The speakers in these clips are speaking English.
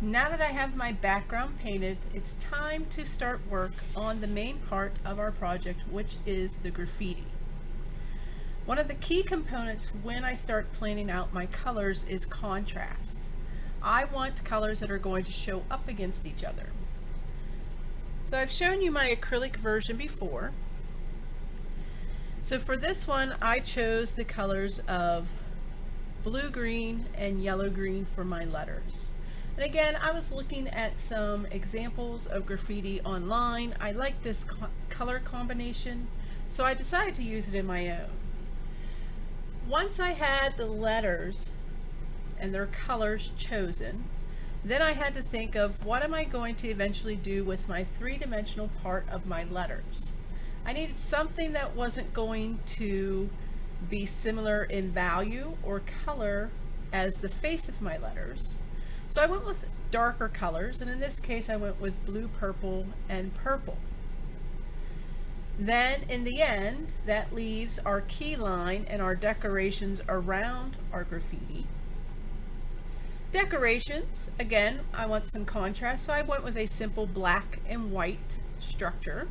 Now that I have my background painted, it's time to start work on the main part of our project, which is the graffiti. One of the key components when I start planning out my colors is contrast. I want colors that are going to show up against each other. So I've shown you my acrylic version before. So for this one, I chose the colors of blue-green and yellow-green for my letters. And again, I was looking at some examples of graffiti online. I like this color combination, so I decided to use it in my own. Once I had the letters and their colors chosen, then I had to think of what am I going to eventually do with my three-dimensional part of my letters. I needed something that wasn't going to be similar in value or color as the face of my letters. So I went with darker colors, and in this case I went with blue, purple, and purple. Then in the end, that leaves our key line and our decorations around our graffiti. Decorations, again, I want some contrast, so I went with a simple black and white structure.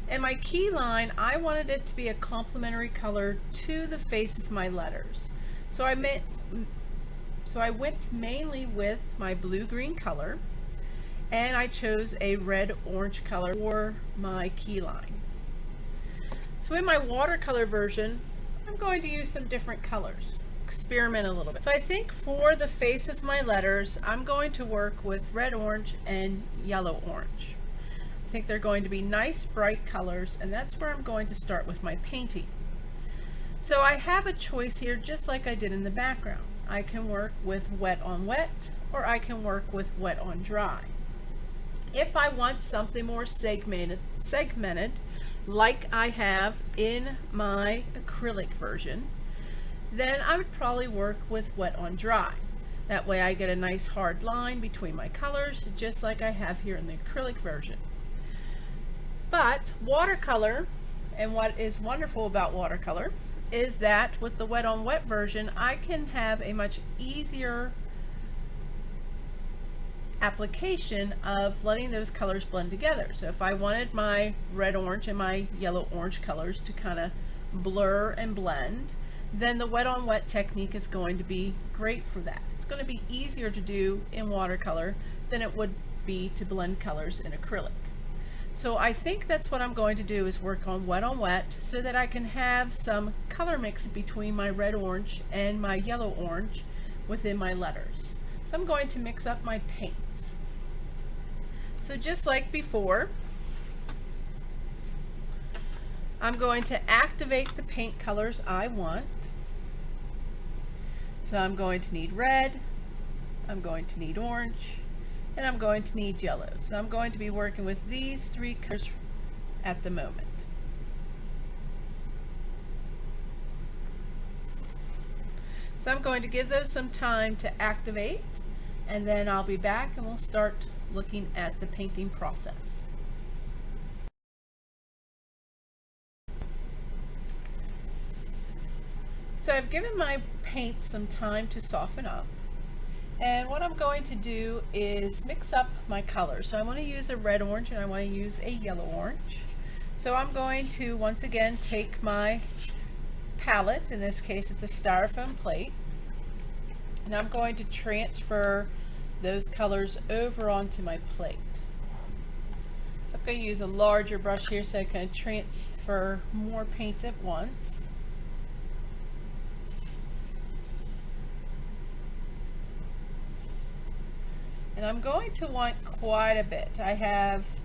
And my key line, I wanted it to be a complementary color to the face of my letters. So I went mainly with my blue-green color, and I chose a red-orange color for my key line. So in my watercolor version, I'm going to use some different colors, experiment a little bit. So I think for the face of my letters, I'm going to work with red-orange and yellow-orange. I think they're going to be nice, bright colors, and that's where I'm going to start with my painting. So I have a choice here, just like I did in the background. I can work with wet on wet, or I can work with wet on dry. If I want something more segmented like I have in my acrylic version, then I would probably work with wet on dry. That way I get a nice hard line between my colors, just like I have here in the acrylic version. But watercolor, and what is wonderful about watercolor, is that with the wet on wet version, I can have a much easier application of letting those colors blend together. So if I wanted my red orange and my yellow orange colors to kind of blur and blend, then the wet on wet technique is going to be great for that. It's going to be easier to do in watercolor than it would be to blend colors in acrylic. So I think that's what I'm going to do, is work on wet so that I can have some color mix between my red orange and my yellow orange within my letters. So I'm going to mix up my paints. So just like before, I'm going to activate the paint colors I want. So I'm going to need red, I'm going to need orange, and I'm going to need yellow. So I'm going to be working with these three colors at the moment. So I'm going to give those some time to activate, and then I'll be back and we'll start looking at the painting process. So I've given my paint some time to soften up. And what I'm going to do is mix up my colors. So I want to use a red orange and I want to use a yellow orange. So I'm going to once again take my palette, in this case it's a styrofoam plate, and I'm going to transfer those colors over onto my plate. So I'm going to use a larger brush here so I can transfer more paint at once. And I'm going to want quite a bit. I have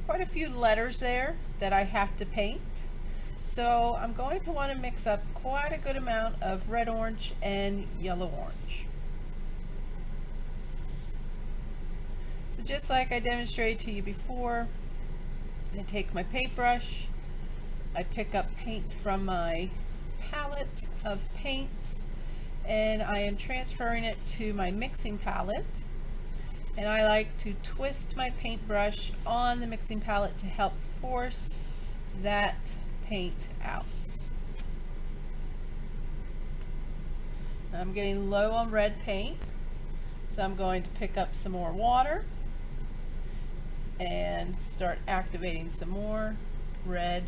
quite a few letters there that I have to paint. So I'm going to want to mix up quite a good amount of red orange and yellow orange. So just like I demonstrated to you before, I take my paintbrush, I pick up paint from my palette of paints, and I am transferring it to my mixing palette. And I like to twist my paintbrush on the mixing palette to help force that paint out. I'm getting low on red paint, So I'm going to pick up some more water and start activating some more red.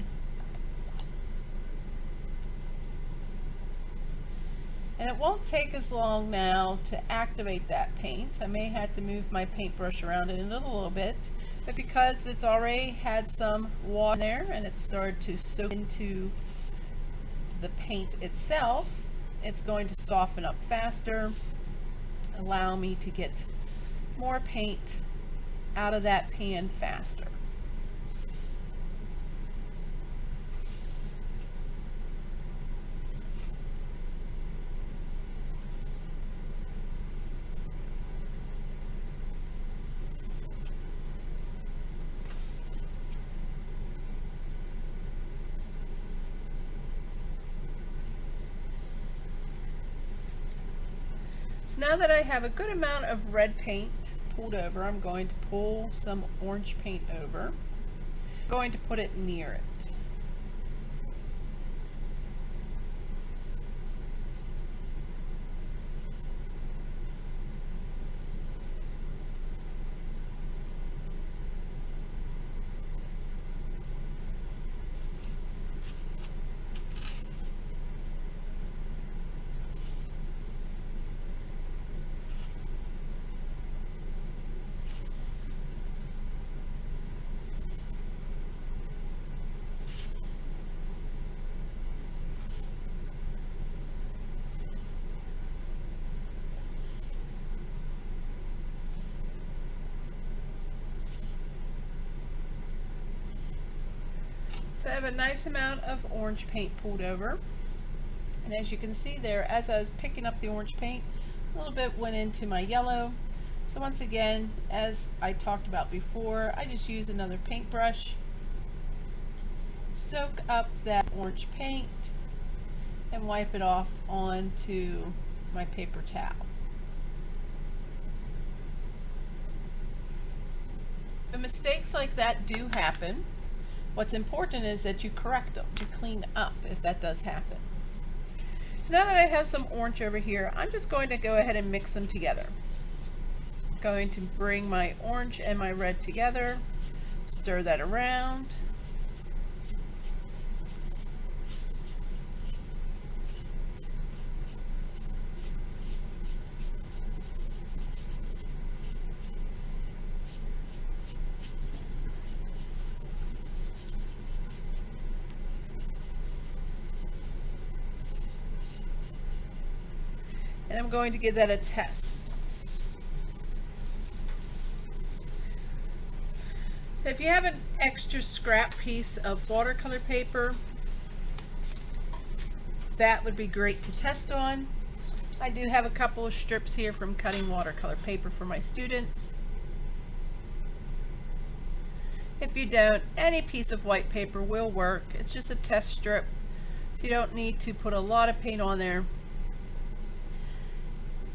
And it won't take as long now to activate that paint. I may have to move my paintbrush around it in a little bit, but because it's already had some water there and it started to soak into the paint itself, it's going to soften up faster, allow me to get more paint out of that pan faster. So now that I have a good amount of red paint pulled over, I'm going to pull some orange paint over. I'm going to put it near it. So I have a nice amount of orange paint pulled over, and as you can see there, as I was picking up the orange paint, a little bit went into my yellow. So once again, as I talked about before, I just use another paintbrush, soak up that orange paint, and wipe it off onto my paper towel. The mistakes like that do happen. What's important is that you correct them, you clean up if that does happen. So now that I have some orange over here, I'm just going to go ahead and mix them together. I'm going to bring my orange and my red together, stir that around. And I'm going to give that a test. So if you have an extra scrap piece of watercolor paper, that would be great to test on. I do have a couple of strips here from cutting watercolor paper for my students. If you don't, any piece of white paper will work. It's just a test strip, so you don't need to put a lot of paint on there.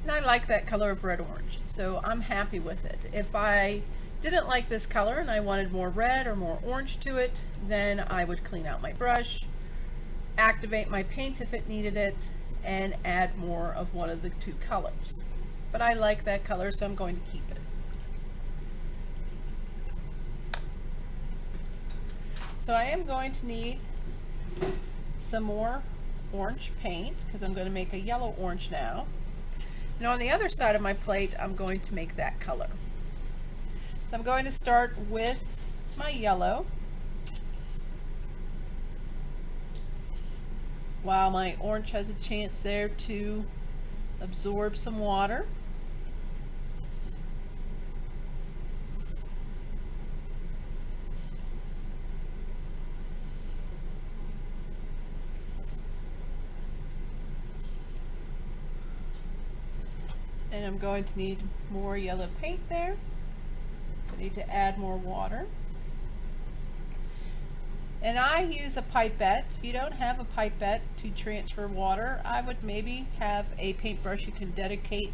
And I like that color of red-orange, so I'm happy with it. If I didn't like this color and I wanted more red or more orange to it, then I would clean out my brush, activate my paints if it needed it, and add more of one of the two colors. But I like that color, so I'm going to keep it. So I am going to need some more orange paint because I'm going to make a yellow orange now. And on the other side of my plate, I'm going to make that color. So I'm going to start with my yellow while my orange has a chance there to absorb some water. And I'm going to need more yellow paint there. So I need to add more water. And I use a pipette. If you don't have a pipette to transfer water, I would maybe have a paintbrush you can dedicate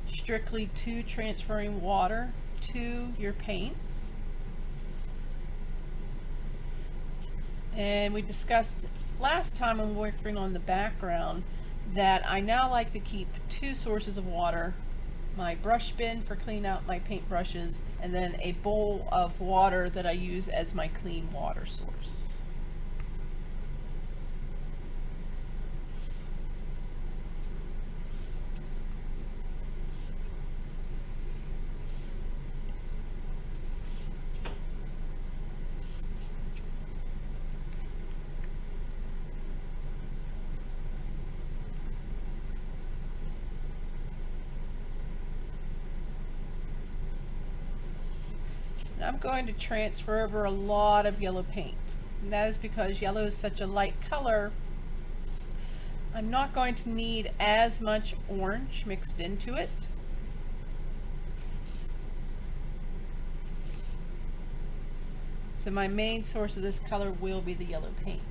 strictly to transferring water to your paints. And we discussed last time when working on the background that I now like to keep two sources of water my brush bin for cleaning out my paint brushes, and then a bowl of water that I use as my clean water source. I'm going to transfer over a lot of yellow paint. And that is because yellow is such a light color. I'm not going to need as much orange mixed into it. So my main source of this color will be the yellow paint.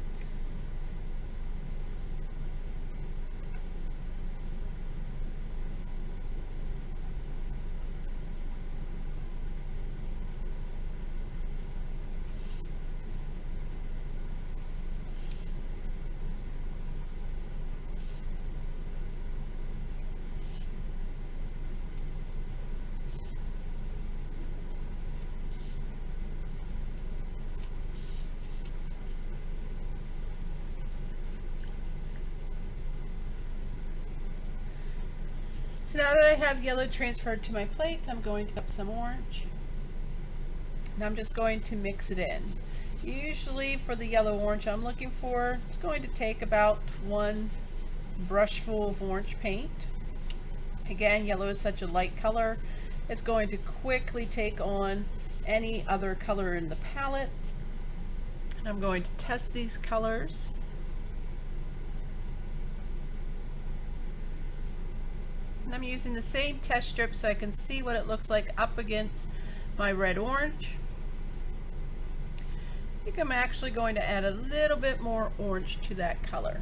So now that I have yellow transferred to my plate, I'm going to pick up some orange. And I'm just going to mix it in. Usually for the yellow orange I'm looking for, it's going to take about 1 brush full of orange paint. Again, yellow is such a light color, it's going to quickly take on any other color in the palette. And I'm going to test these colors. And I'm using the same test strip so I can see what it looks like up against my red orange. I think I'm actually going to add a little bit more orange to that color.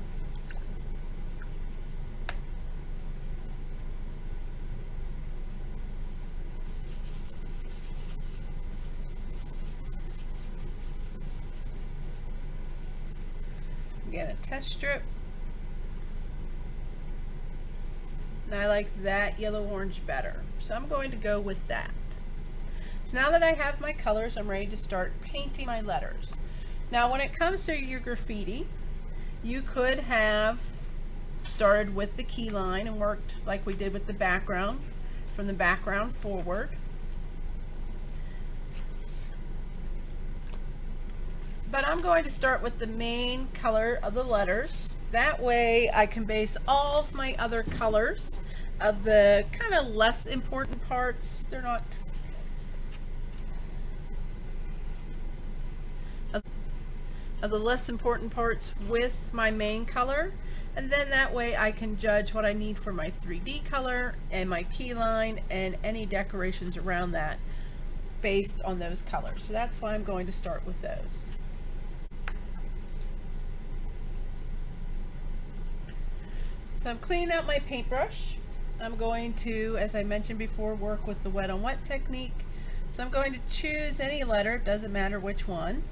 Again, a test strip. And I like that yellow orange better, so I'm going to go with that. So now that I have my colors, I'm ready to start painting my letters. Now when it comes to your graffiti, you could have started with the key line and worked like we did with the background, from the background forward. But I'm going to start with the main color of the letters. That way I can base all of my other colors of the kind of less important parts. They're not of the less important parts with my main color, and then that way I can judge what I need for my 3D color and my key line and any decorations around that based on those colors. So that's why I'm going to start with those. So I'm cleaning out my paintbrush. I'm going to, as I mentioned before, work with the wet on wet technique. So I'm going to choose any letter, doesn't matter which one,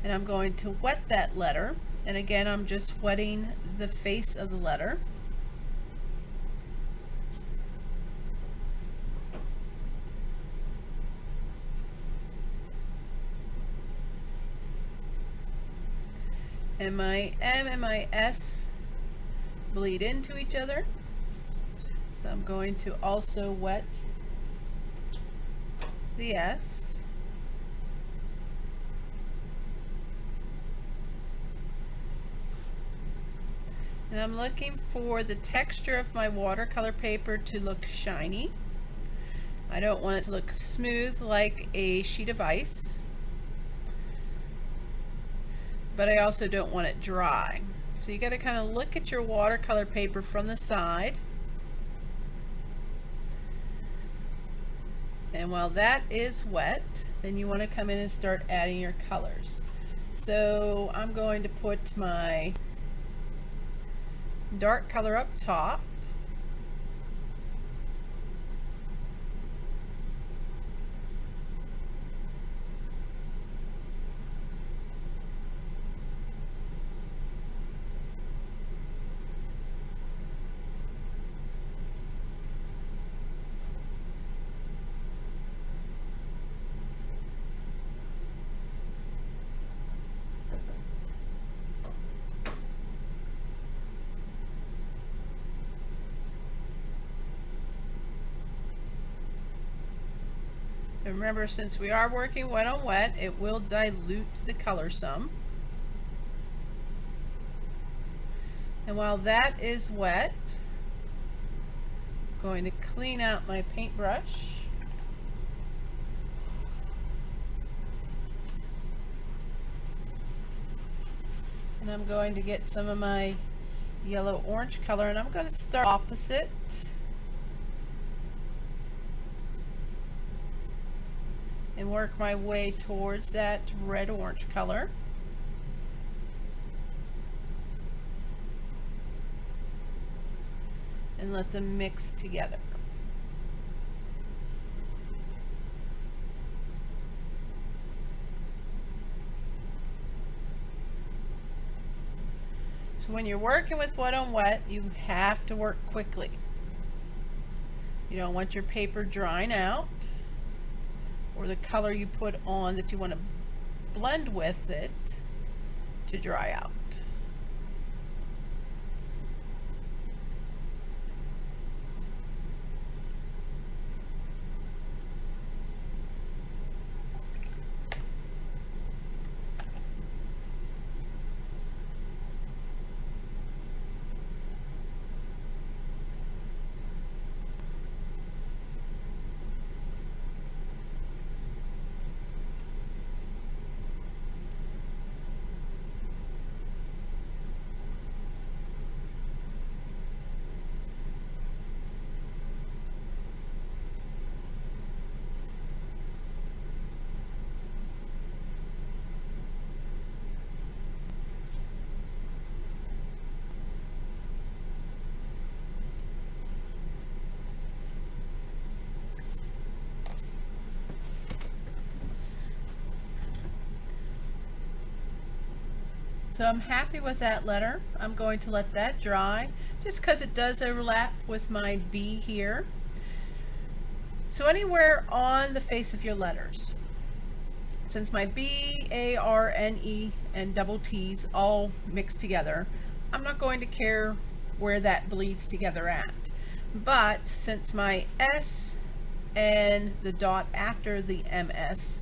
and I'm going to wet that letter. And again, I'm just wetting the face of the letter. And my M and my S bleed into each other. So I'm going to also wet the S. And I'm looking for the texture of my watercolor paper to look shiny. I don't want it to look smooth like a sheet of ice, but I also don't want it dry. So you got to kind of look at your watercolor paper from the side. And while that is wet, then you want to come in and start adding your colors. So I'm going to put my dark color up top. And remember, since we are working wet on wet, it will dilute the color some. And while that is wet, I'm going to clean out my paintbrush. And I'm going to get some of my yellow orange color, and I'm going to start opposite. And work my way towards that red orange color. And let them mix together. So when you're working with wet on wet, you have to work quickly. You don't want your paper drying out, or the color you put on that you want to blend with it to dry out. So I'm happy with that letter. I'm going to let that dry just because it does overlap with my B here. So anywhere on the face of your letters, since my B, A, R, N, E, and double T's all mixed together, I'm not going to care where that bleeds together at. But since my S and the dot after the MS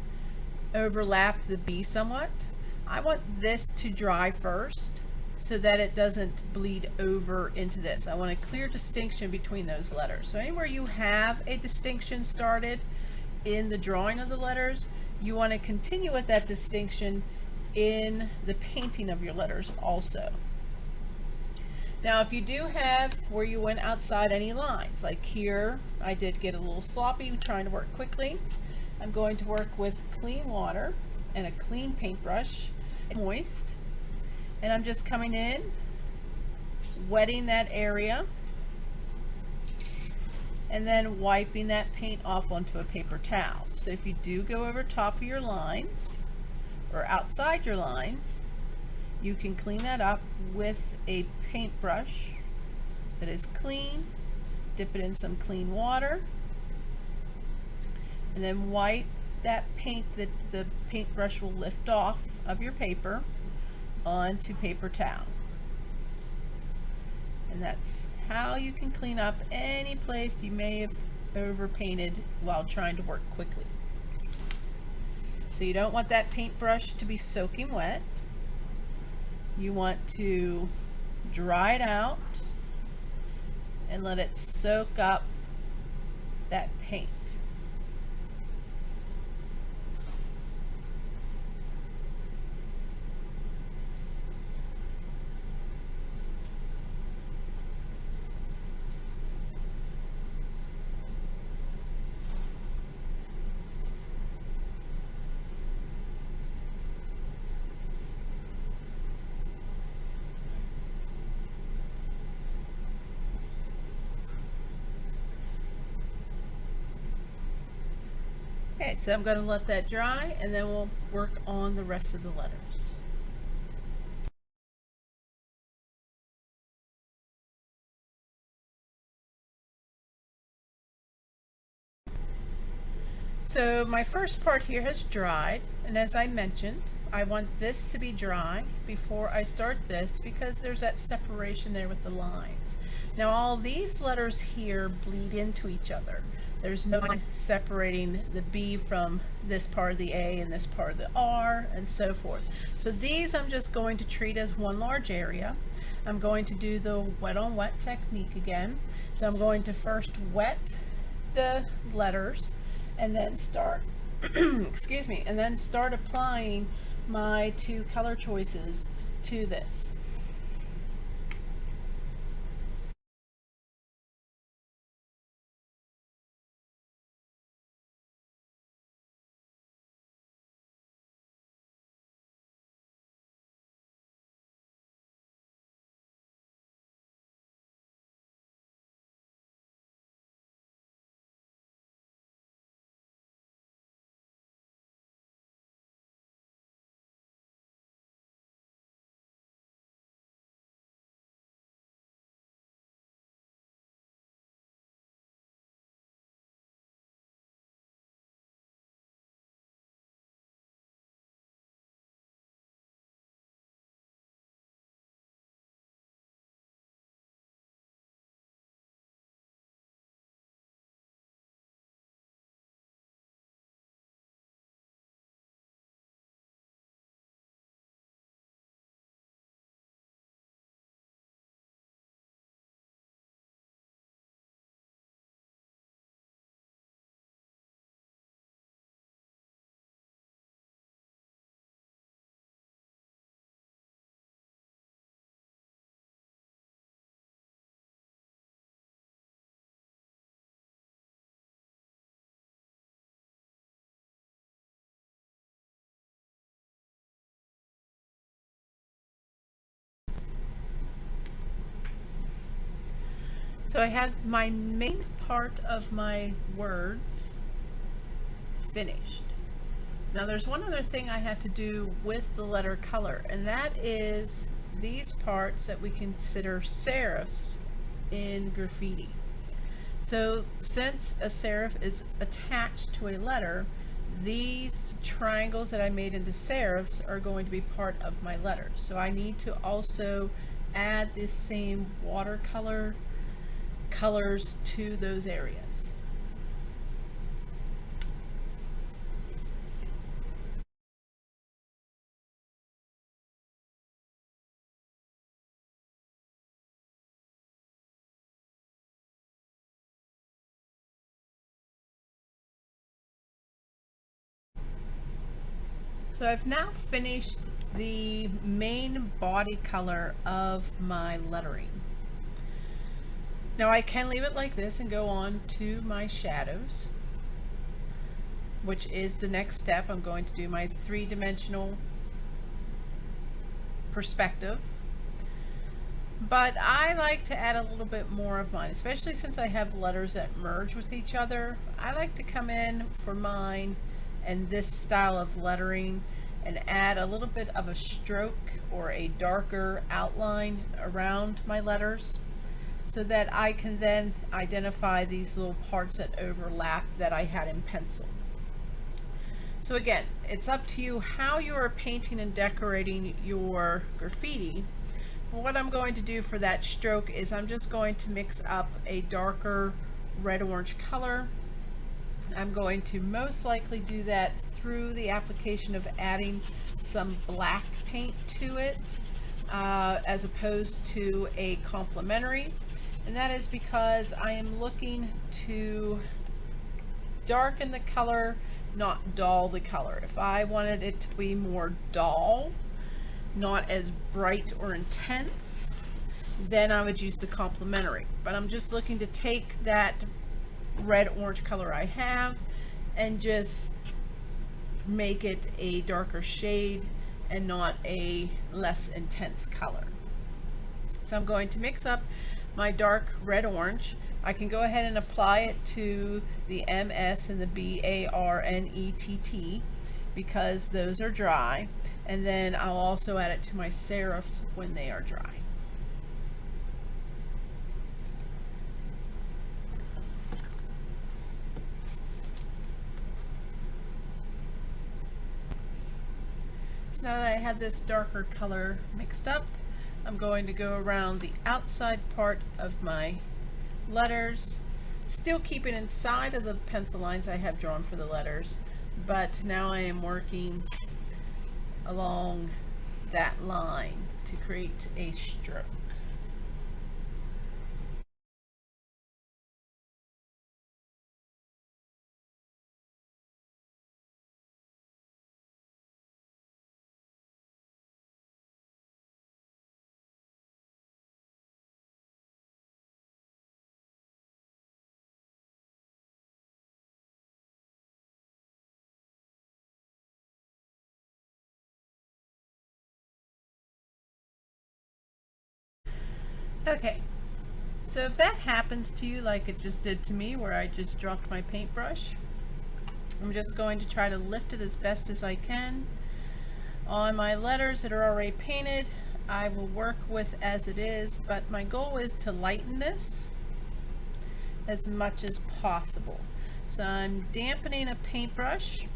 overlap the B somewhat, I want this to dry first so that it doesn't bleed over into this. I want a clear distinction between those letters. So anywhere you have a distinction started in the drawing of the letters, you want to continue with that distinction in the painting of your letters also. Now if you do have where you went outside any lines, like here I did get a little sloppy trying to work quickly, I'm going to work with clean water and a clean paintbrush, moist, and I'm just coming in, wetting that area, and then wiping that paint off onto a paper towel. So if you do go over top of your lines or outside your lines, you can clean that up with a paintbrush that is clean, dip it in some clean water, and then wipe that paint that the paintbrush will lift off of your paper onto paper towel. And that's how you can clean up any place you may have overpainted while trying to work quickly. So you don't want that paintbrush to be soaking wet. You want to dry it out and let it soak up that paint. Okay, so I'm going to let that dry and then we'll work on the rest of the letters. So my first part here has dried, and as I mentioned, I want this to be dry before I start this because there's that separation there with the lines. Now all these letters here bleed into each other. There's no line separating the B from this part of the A and this part of the R, and so forth. So these I'm just going to treat as one large area. I'm going to do the wet on wet technique again. So I'm going to first wet the letters and then start excuse me, and then start applying my two color choices to this. So I have my main part of my words finished. Now there's one other thing I have to do with the letter color, and that is these parts that we consider serifs in graffiti. So since a serif is attached to a letter, these triangles that I made into serifs are going to be part of my letter. So I need to also add this same watercolor colors to those areas. So I've now finished the main body color of my lettering. Now I can leave it like this and go on to my shadows, which is the next step. I'm going to do my three-dimensional perspective. But I like to add a little bit more of mine, especially since I have letters that merge with each other. I like to come in for mine and this style of lettering and add a little bit of a stroke or a darker outline around my letters, so that I can then identify these little parts that overlap that I had in pencil. So again, it's up to you how you are painting and decorating your graffiti. What I'm going to do for that stroke is I'm just going to mix up a darker red-orange color. I'm going to most likely do that through the application of adding some black paint to it, as opposed to a complementary. And that is because I am looking to darken the color, not dull the color. If I wanted it to be more dull, not as bright or intense, then I would use the complementary. But I'm just looking to take that red-orange color I have and just make it a darker shade and not a less intense color. So I'm going to mix up my dark red-orange. I can go ahead and apply it to the MS and the BARNETT because those are dry, and then I'll also add it to my serifs when they are dry. So now that I have this darker color mixed up, I'm going to go around the outside part of my letters still keeping inside of the pencil lines I have drawn for the letters, but now I am working along that line to create a stroke. Okay, so if that happens to you like it just did to me, where I just dropped my paintbrush, I'm just going to try to lift it as best as I can. On my letters that are already painted, I will work with as it is, but my goal is to lighten this as much as possible. So I'm dampening a paintbrush.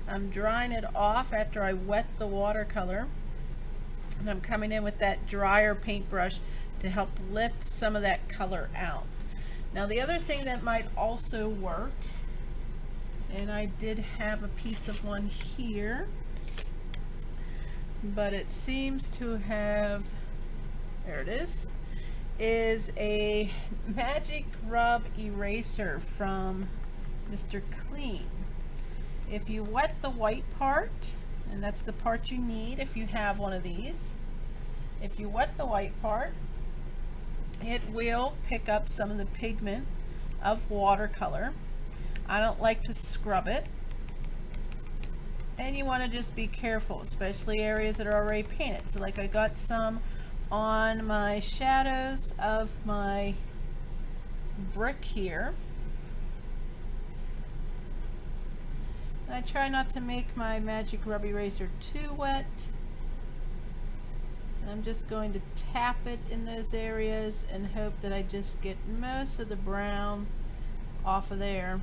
I'm drying it off after I wet the watercolor, and I'm coming in with that drier paintbrush to help lift some of that color out. Now the other thing that might also work, and I did have a piece of one here, but it seems to have, there it is a Magic Rub eraser from Mr. Clean. If you wet the white part, and that's the part you need if you have one of these, if you wet the white part, it will pick up some of the pigment of watercolor. I don't like to scrub it, and you want to just be careful, especially areas that are already painted. So like I got some on my shadows of my brick here. And I try not to make my Magic Rub eraser too wet. And I'm just going to tap it in those areas and hope that I just get most of the brown off of there,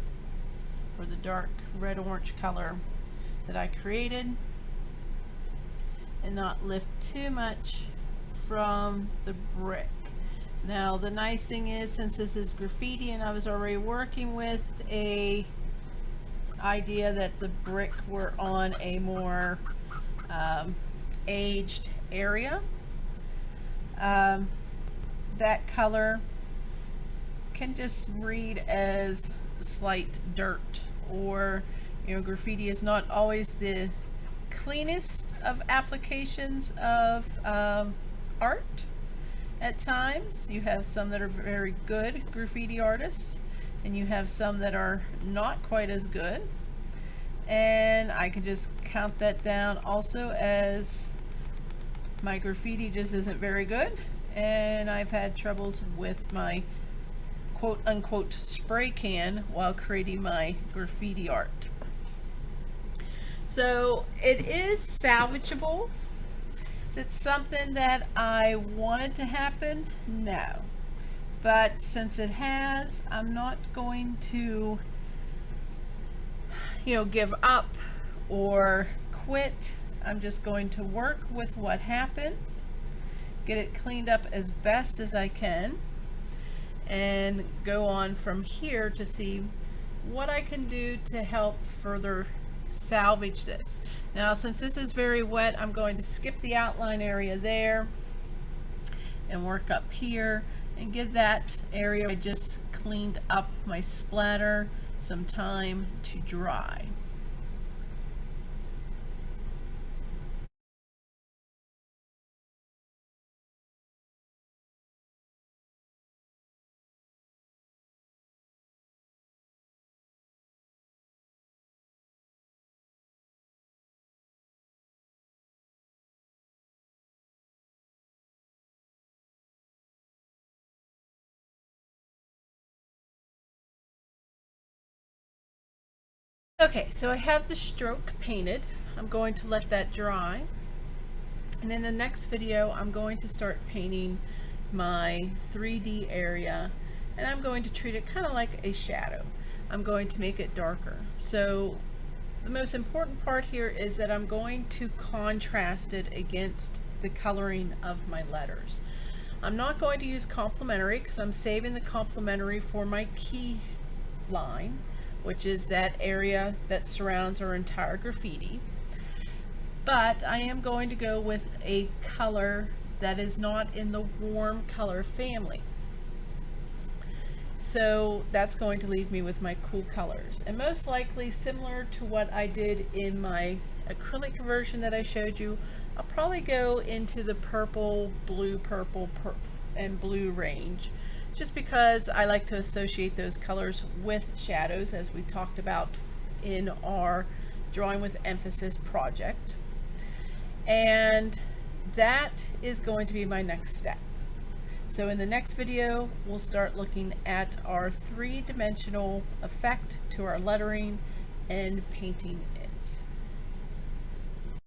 or the dark red-orange color that I created, and not lift too much from the brick. Now the nice thing is, since this is graffiti and I was already working with a idea that the brick were on a more aged area, that color can just read as slight dirt, or graffiti is not always the cleanest of applications of art. At times you have some that are very good graffiti artists, and you have some that are not quite as good, and I can just count that down also as my graffiti just isn't very good, and I've had troubles with my quote unquote spray can while creating my graffiti art. So it is salvageable. Is it something that I wanted to happen? No. But since it has, I'm not going to give up or quit. I'm just going to work with what happened, get it cleaned up as best as I can, and go on from here to see what I can do to help further salvage this. Now since this is very wet, I'm going to skip the outline area there and work up here and give that area I just cleaned up my splatter some time to dry. Okay, so I have the stroke painted. I'm going to let that dry, and in the next video I'm going to start painting my 3D area, and I'm going to treat it kind of like a shadow. I'm going to make it darker. So the most important part here is that I'm going to contrast it against the coloring of my letters. I'm not going to use complementary because I'm saving the complementary for my key line, which is that area that surrounds our entire graffiti. But I am going to go with a color that is not in the warm color family. So that's going to leave me with my cool colors, and most likely similar to what I did in my acrylic version that I showed you, I'll probably go into the purple, and blue range, just because I like to associate those colors with shadows, as we talked about in our Drawing with Emphasis project. And that is going to be my next step. So in the next video, we'll start looking at our three-dimensional effect to our lettering and painting